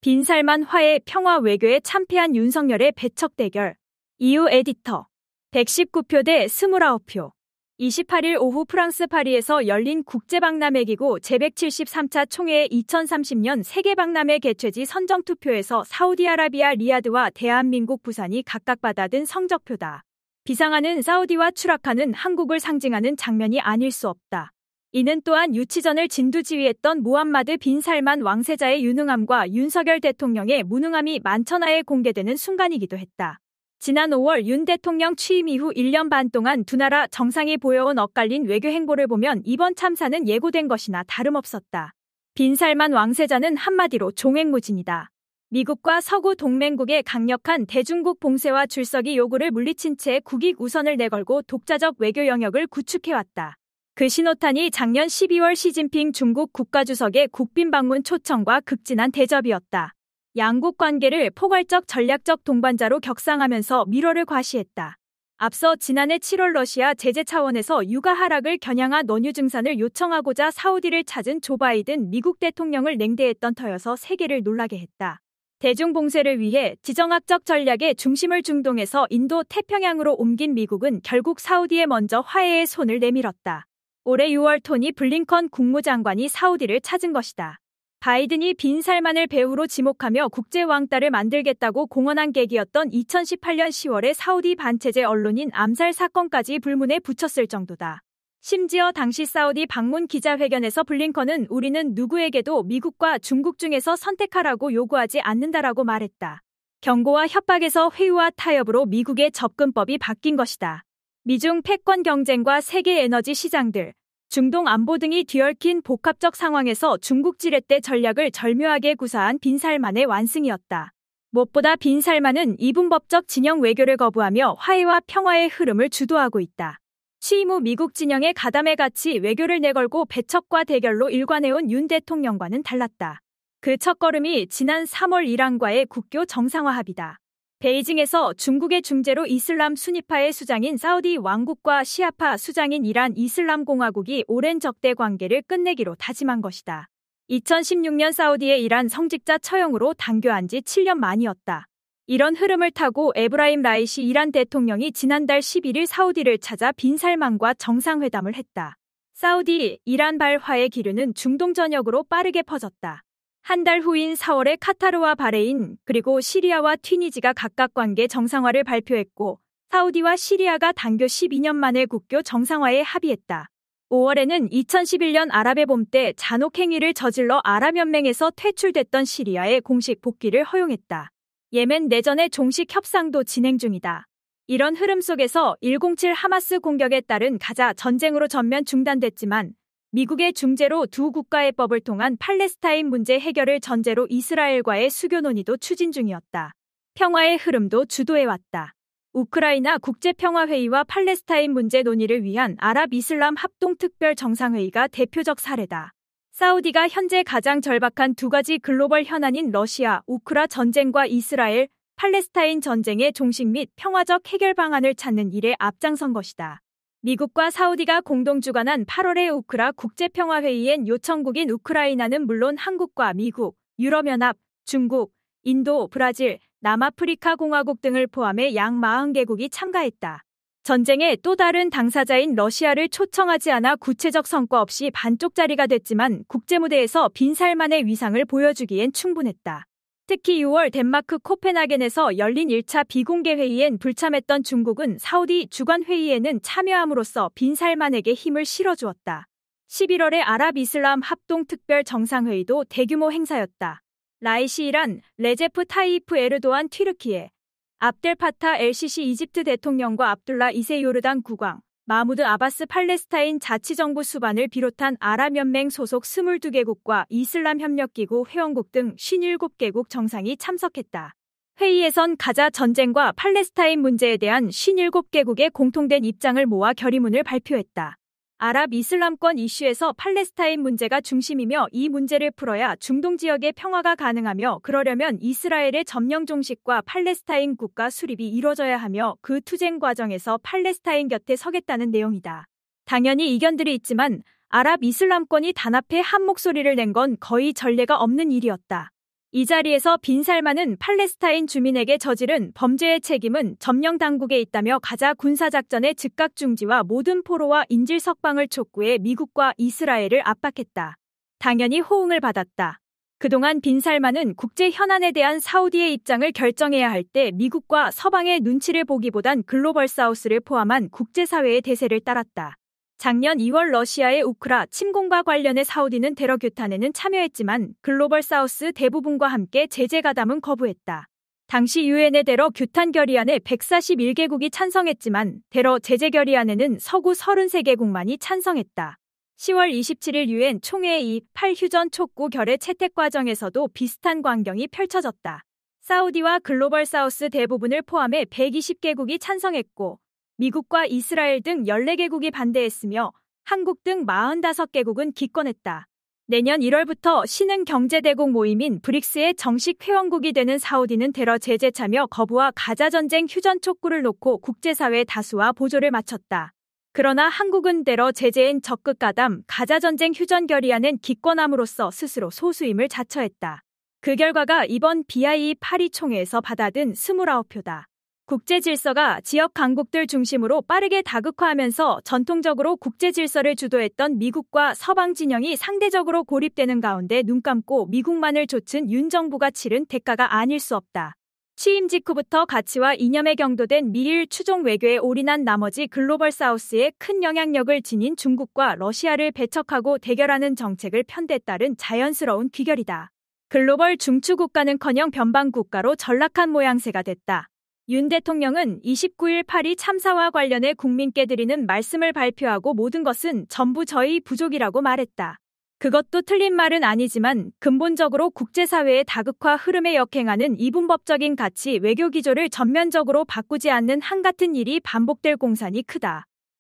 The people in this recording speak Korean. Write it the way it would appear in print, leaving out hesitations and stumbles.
빈살만 화해 평화 외교에 참패한 윤석열의 배척 대결. 이유 에디터. 119표 대 29표. 28일 오후 프랑스 파리에서 열린 국제박람회기구 제173차 총회의 2030년 세계박람회 개최지 선정투표에서 사우디아라비아 리야드와 대한민국 부산이 각각 받아든 성적표다. 비상하는 사우디와 추락하는 한국을 상징하는 장면이 아닐 수 없다. 이는 또한 유치전을 진두지휘했던 무함마드 빈 살만 왕세자의 유능함과 윤석열 대통령의 무능함이 만천하에 공개되는 순간이기도 했다. 지난 5월 윤 대통령 취임 이후 1년 반 동안 두 나라 정상이 보여온 엇갈린 외교 행보를 보면 이번 참사는 예고된 것이나 다름없었다. 빈 살만 왕세자는 한마디로 종횡무진이다. 미국과 서구 동맹국의 강력한 대중국 봉쇄와 출석이 요구를 물리친 채 국익 우선을 내걸고 독자적 외교 영역을 구축해왔다. 그 신호탄이 작년 12월 시진핑 중국 국가주석의 국빈 방문 초청과 극진한 대접이었다. 양국 관계를 포괄적 전략적 동반자로 격상하면서 밀어를 과시했다. 앞서 지난해 7월 러시아 제재 차원에서 유가 하락을 겨냥한 원유 증산을 요청하고자 사우디를 찾은 조 바이든 미국 대통령을 냉대했던 터여서 세계를 놀라게 했다. 대중 봉쇄를 위해 지정학적 전략의 중심을 중동에서 인도 태평양으로 옮긴 미국은 결국 사우디에 먼저 화해의 손을 내밀었다. 올해 6월 토니 블링컨 국무장관이 사우디를 찾은 것이다. 바이든이 빈 살만을 배후로 지목하며 국제 왕따를 만들겠다고 공언한 계기였던 2018년 10월에 사우디 반체제 언론인 암살 사건까지 불문에 붙였을 정도다. 심지어 당시 사우디 방문 기자회견에서 블링컨은 우리는 누구에게도 미국과 중국 중에서 선택하라고 요구하지 않는다라고 말했다. 경고와 협박에서 회유와 타협으로 미국의 접근법이 바뀐 것이다. 미중 패권 경쟁과 세계 에너지 시장들, 중동 안보 등이 뒤얽힌 복합적 상황에서 중국 지렛대 전략을 절묘하게 구사한 빈 살만의 완승이었다. 무엇보다 빈 살만은 이분법적 진영 외교를 거부하며 화해와 평화의 흐름을 주도하고 있다. 취임 후 미국 진영의 가담에 갇히 외교를 내걸고 배척과 대결로 일관해온 윤 대통령과는 달랐다. 그 첫걸음이 지난 3월 이란과의 국교 정상화 합의다. 베이징에서 중국의 중재로 이슬람 수니파의 수장인 사우디 왕국과 시아파 수장인 이란 이슬람공화국이 오랜 적대 관계를 끝내기로 다짐한 것이다. 2016년 사우디의 이란 성직자 처형으로 단교한 지 7년 만이었다. 이런 흐름을 타고 에브라임 라이시 이란 대통령이 지난달 11일 사우디를 찾아 빈 살만과 정상회담을 했다. 사우디, 이란 발화의 기류는 중동 전역으로 빠르게 퍼졌다. 한 달 후인 4월에 카타르와 바레인 그리고 시리아와 튀니지가 각각 관계 정상화를 발표했고 사우디와 시리아가 단교 12년 만에 국교 정상화에 합의했다. 5월에는 2011년 아랍의 봄 때 잔혹 행위를 저질러 아랍연맹에서 퇴출됐던 시리아의 공식 복귀를 허용했다. 예멘 내전의 종식 협상도 진행 중이다. 이런 흐름 속에서 107 하마스 공격에 따른 가자 전쟁으로 전면 중단됐지만 미국의 중재로 두 국가의 법을 통한 팔레스타인 문제 해결을 전제로 이스라엘과의 수교 논의도 추진 중이었다. 평화의 흐름도 주도해왔다. 우크라이나 국제평화회의와 팔레스타인 문제 논의를 위한 아랍-이슬람 합동특별 정상회의가 대표적 사례다. 사우디가 현재 가장 절박한 두 가지 글로벌 현안인 러시아, 우크라 전쟁과 이스라엘, 팔레스타인 전쟁의 종식 및 평화적 해결 방안을 찾는 일에 앞장선 것이다. 미국과 사우디가 공동 주관한 8월의 우크라 국제평화회의엔 요청국인 우크라이나는 물론 한국과 미국, 유럽연합, 중국, 인도, 브라질, 남아프리카 공화국 등을 포함해 약 40개국이 참가했다. 전쟁의 또 다른 당사자인 러시아를 초청하지 않아 구체적 성과 없이 반쪽짜리가 됐지만 국제무대에서 빈 살만의 위상을 보여주기엔 충분했다. 특히 6월 덴마크 코펜하겐에서 열린 1차 비공개 회의엔 불참했던 중국은 사우디 주관 회의에는 참여함으로써 빈 살만에게 힘을 실어주었다. 11월의 아랍-이슬람 합동특별 정상회의도 대규모 행사였다. 라이시 이란, 레제프 타이이프 에르도안 튀르키예, 압델 파타 엘시시 이집트 대통령과 압둘라 2세 요르단 국왕, 마무드 아바스 팔레스타인 자치정부 수반을 비롯한 아랍연맹 소속 22개국과 이슬람협력기구 회원국 등 57개국 정상이 참석했다. 회의에선 가자 전쟁과 팔레스타인 문제에 대한 57개국의 공통된 입장을 모아 결의문을 발표했다. 아랍 이슬람권 이슈에서 팔레스타인 문제가 중심이며 이 문제를 풀어야 중동 지역의 평화가 가능하며 그러려면 이스라엘의 점령 종식과 팔레스타인 국가 수립이 이뤄져야 하며 그 투쟁 과정에서 팔레스타인 곁에 서겠다는 내용이다. 당연히 이견들이 있지만 아랍 이슬람권이 단합해 한 목소리를 낸 건 거의 전례가 없는 일이었다. 이 자리에서 빈 살만은 팔레스타인 주민에게 저지른 범죄의 책임은 점령 당국에 있다며 가자 군사작전의 즉각 중지와 모든 포로와 인질 석방을 촉구해 미국과 이스라엘을 압박했다. 당연히 호응을 받았다. 그동안 빈 살만은 국제 현안에 대한 사우디의 입장을 결정해야 할 때 미국과 서방의 눈치를 보기보단 글로벌 사우스를 포함한 국제사회의 대세를 따랐다. 작년 2월 러시아의 우크라 침공과 관련해 사우디는 테러 규탄에는 참여했지만 글로벌 사우스 대부분과 함께 제재 가담은 거부했다. 당시 유엔의 테러 규탄 결의안에 141개국이 찬성했지만 테러 제재 결의안에는 서구 33개국만이 찬성했다. 10월 27일 유엔 총회 28 휴전 촉구 결의 채택 과정에서도 비슷한 광경이 펼쳐졌다. 사우디와 글로벌 사우스 대부분을 포함해 120개국이 찬성했고 미국과 이스라엘 등 14개국이 반대했으며 한국 등 45개국은 기권했다. 내년 1월부터 신흥 경제대국 모임인 브릭스의 정식 회원국이 되는 사우디는 테러 제재 참여 거부와 가자전쟁 휴전 촉구를 놓고 국제사회 다수와 보조를 마쳤다. 그러나 한국은 테러 제재엔 적극 가담, 가자전쟁 휴전 결의안엔 기권함으로써 스스로 소수임을 자처했다. 그 결과가 이번 BIE 파리 총회에서 받아든 29표다. 국제 질서가 지역 강국들 중심으로 빠르게 다극화하면서 전통적으로 국제 질서를 주도했던 미국과 서방 진영이 상대적으로 고립되는 가운데 눈 감고 미국만을 좇은 윤 정부가 치른 대가가 아닐 수 없다. 취임 직후부터 가치와 이념에 경도된 미일 추종 외교에 올인한 나머지 글로벌 사우스에 큰 영향력을 지닌 중국과 러시아를 배척하고 대결하는 정책을 편대에 따른 자연스러운 귀결이다. 글로벌 중추국가는커녕 변방국가로 전락한 모양새가 됐다. 윤 대통령은 29일 파리 참사와 관련해 국민께 드리는 말씀을 발표하고 모든 것은 전부 저희 부족이라고 말했다. 그것도 틀린 말은 아니지만 근본적으로 국제사회의 다극화 흐름에 역행하는 이분법적인 가치 외교 기조를 전면적으로 바꾸지 않는 한같은 일이 반복될 공산이 크다.